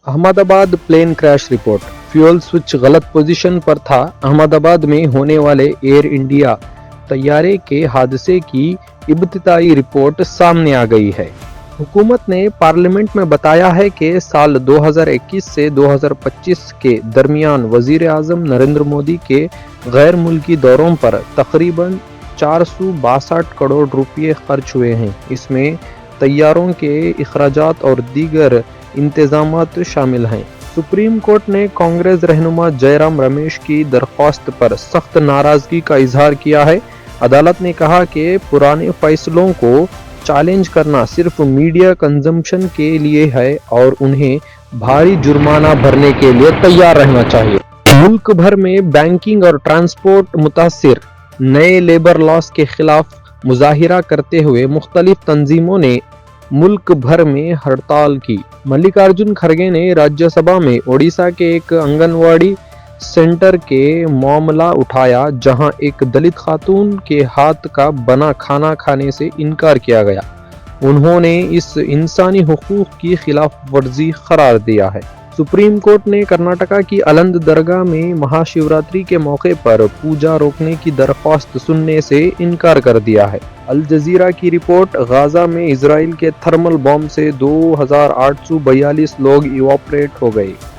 Ahmedabad plane crash report. Fuel switch गलत position पर था। अहमदाबाद में होने वाले एयर इंडिया तैयारे के हादसे की इब्तिदाई रिपोर्ट सामने आ गई है। हुकूमत ने पार्लियामेंट में बताया है कि साल 2021 से 2025 के दरमियान वजीर आजम नरेंद्र मोदी के गैर मुल्की दौरों पर तकरीबन 462 करोड़ रुपये खर्च हुए हैं। इसमें तैयारों के अखराजात और दीगर इंतजामात शामिल हैं। सुप्रीम कोर्ट ने कांग्रेस रहनुमा जयराम रमेश की दरख्वास्त पर सख्त नाराजगी का इजहार किया है। अदालत ने कहा कि पुराने फैसलों को चैलेंज करना सिर्फ मीडिया कंजम्पशन के लिए है और उन्हें भारी जुर्माना भरने के लिए तैयार रहना चाहिए। मुल्क भर में बैंकिंग और ट्रांसपोर्ट मुतासिर नए लेबर लॉस के खिलाफ मुजाहिरा करते हुए मुख्तलिफ तंजीमों ने मुल्क भर में हड़ताल की। मल्लिकार्जुन खड़गे ने राज्यसभा में ओडिशा के एक आंगनवाड़ी सेंटर के मामला उठाया, जहां एक दलित खातून के हाथ का बना खाना खाने से इनकार किया गया। उन्होंने इस इंसानी हुकूक की खिलाफ वर्जी करार दिया है। सुप्रीम कोर्ट ने कर्नाटका की अलंद दरगाह में महाशिवरात्रि के मौके पर पूजा रोकने की दरख्वास्त सुनने से इनकार कर दिया है। अल जजीरा की रिपोर्ट। गाजा में इजराइल के थर्मल बॉम्ब से 2842 लोग इवॉपरेट हो गए।